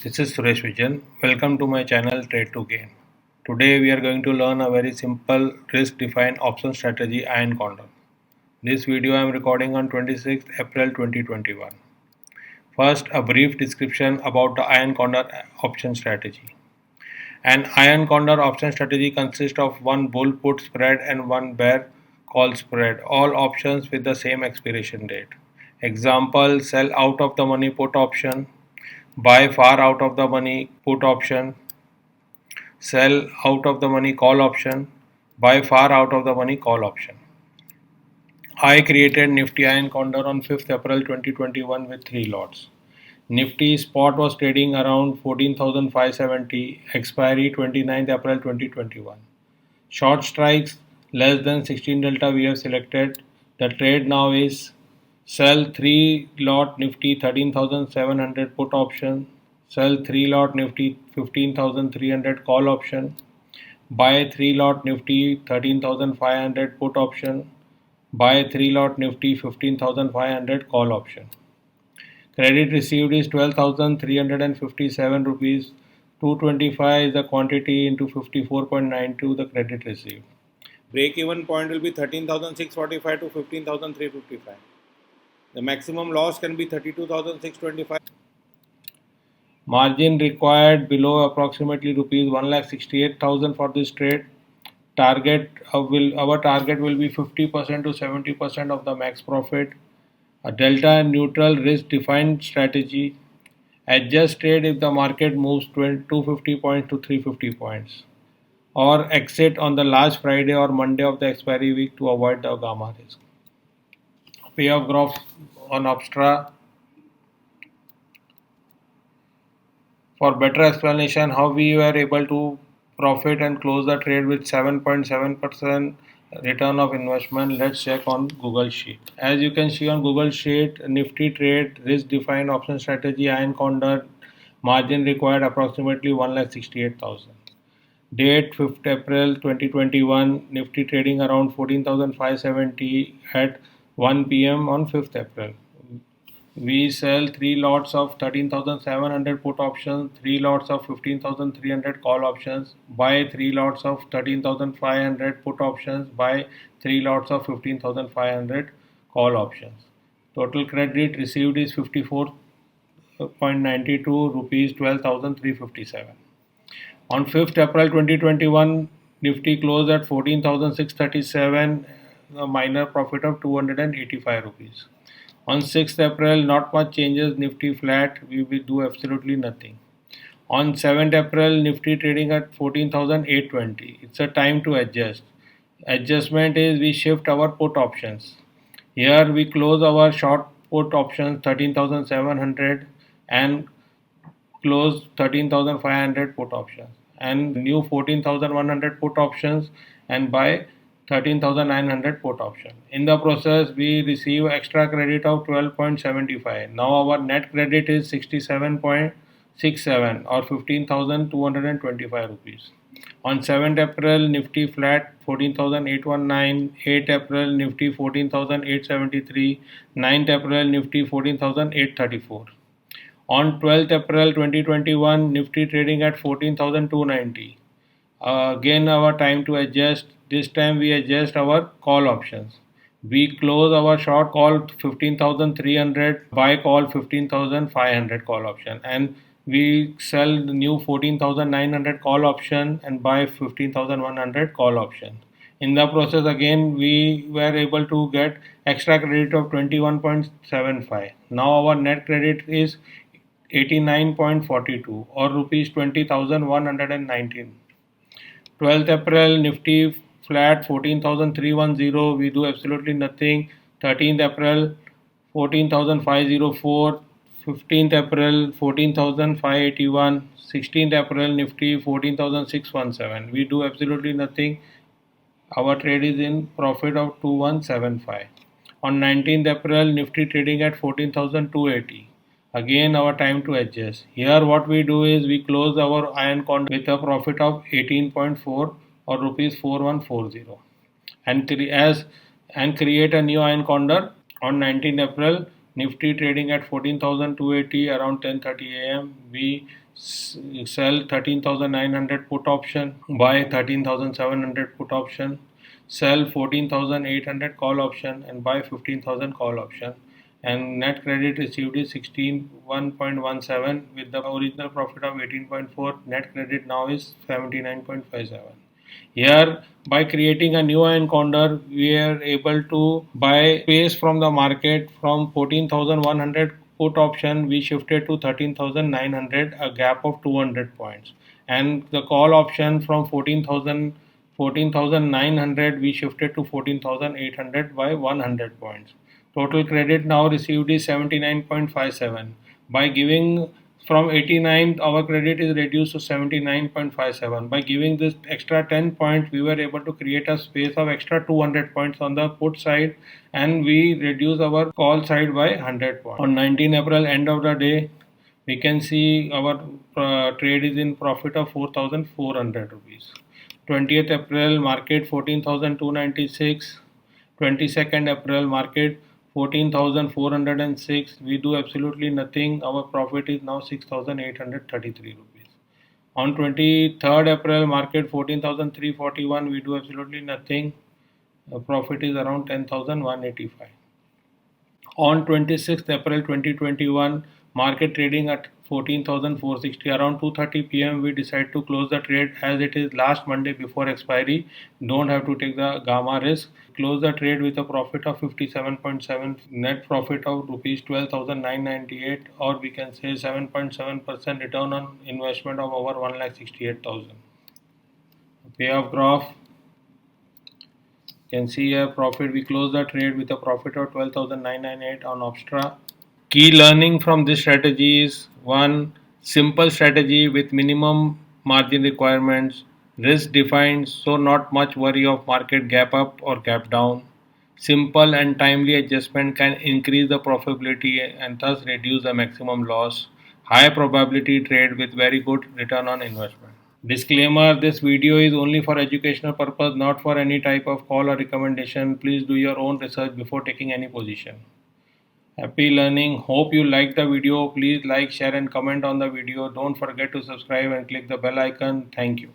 This is Suresh Vijan. Welcome to my channel Trade to Gain. Today we are going to learn a very simple risk defined option strategy Iron Condor. This video I am recording on 26th April 2021. First, a brief description about the Iron Condor option strategy. An Iron Condor option strategy consists of one bull put spread and one bear call spread, all options with the same expiration date. Example, sell out of the money put option, buy far out of the money put option, sell out of the money call option, buy far out of the money call option. I created Nifty Iron Condor on 5th April 2021 with 3 lots. Nifty spot was trading around 14,570, expiry 29th April 2021. Short strikes less than 16 delta we have selected. The trade now is sell 3 lot Nifty 13,700 put option, sell 3 lot Nifty 15,300 call option, buy 3 lot Nifty 13,500 put option, buy 3 lot Nifty 15,500 call option. Credit received is 12,357 rupees. 225 is the quantity into 54.92 the credit received. Break even point will be 13,645 to 15,355. The maximum loss can be 32,625. Margin required below approximately rupees 1,68,000 for this trade. Our target will be 50% to 70% of the max profit. A delta and neutral risk defined strategy. Adjust trade if the market moves 250 points to 350 points. Or exit on the last Friday or Monday of the expiry week to avoid the gamma risk. Payoff graph on Upstra. For better explanation how we were able to profit and close the trade with 7.7% return of investment, let's check on Google Sheet. As you can see on Google Sheet, Nifty trade, risk defined option strategy, Iron Condor, margin required approximately 1,68,000. Date 5th April 2021, Nifty trading around 14,570 at 1 p.m. on 5th April. We sell 3 lots of 13,700 put options, 3 lots of 15,300 call options, buy 3 lots of 13,500 put options, buy 3 lots of 15,500 call options. Total credit received is 54.92 rupees 12,357. On 5th April 2021, Nifty closed at 14,637, a minor profit of 285 rupees. On 6th April, not much changes, Nifty flat, we will do absolutely nothing. On 7th April, Nifty trading at 14,820. It's a time to adjust. Adjustment is we shift our put options. Here we close our short put options 13,700 and close 13,500 put options and new 14,100 put options and buy 13,900 put option. In the process, we receive extra credit of 12.75. Now our net credit is 67.67 or 15,225 rupees. On 7th April, Nifty flat 14,819, 8th April, Nifty 14,873, 9th April, Nifty 14,834. On 12th April 2021, Nifty trading at 14,290. Again our time to adjust. This time we adjust our call options. We close our short call 15,300, buy call 15,500 call option, and we sell the new 14,900 call option and buy 15,100 call option. In the process again we were able to get extra credit of 21.75. Now our net credit is 89.42 or rupees 20,119. 12th April, Nifty flat 14,310, we do absolutely nothing. 13th April, 14,504. 15th April, 14,581. 16th April, Nifty 14,617. We do absolutely nothing. Our trade is in profit of 2175. On 19th April, Nifty trading at 14,280. Again our time to adjust. Here what we do is we close our Iron Condor with a profit of 18.4 or rupees 4140 and create a new Iron Condor on 19th April. Nifty trading at 14,280 around 10:30 a.m. We Sell 13,900 put option, buy 13,700 put option, sell 14,800 call option and buy 15,000 call option, and net credit received is 16.117 with the original profit of 18.4. Net credit now is 79.57. Here, by creating a new iron Condor, we are able to buy space from the market. From 14,100 put option, we shifted to 13,900, a gap of 200 points. And the call option from 14,900, we shifted to 14,800 by 100 points. Total credit now received is 79.57. By giving from 89, our credit is reduced to 79.57. By giving this extra 10 points, we were able to create a space of extra 200 points on the put side, and we reduce our call side by 100 points. On 19 April, end of the day, we can see our trade is in profit of 4,400 rupees. 20th April, market 14,296. 22nd April, market 14,406. We do absolutely nothing. Our profit is now 6,833 rupees. On 23rd April, market 14,341. We do absolutely nothing. The profit is around 10,185. On 26th April 2021, market trading at 14,460. Around 2:30 p.m. we decide to close the trade as it is last Monday before expiry. Don't have to take the gamma risk. Close the trade with a profit of 57.7, net profit of rupees 12,998, or we can say 7.7% return on investment of over 1,68,000. Payoff graph. You can see a profit. We close the trade with a profit of 12,998 on Opstra. Key learning from this strategy is: 1. Simple strategy with minimum margin requirements, risk defined so not much worry of market gap up or gap down. Simple and timely adjustment can increase the profitability and thus reduce the maximum loss. High probability trade with very good return on investment. Disclaimer: this video is only for educational purpose, not for any type of call or recommendation. Please do your own research before taking any position. Happy learning. Hope you like the video. Please like, share and comment on the video. Don't forget to subscribe and click the bell icon. Thank you.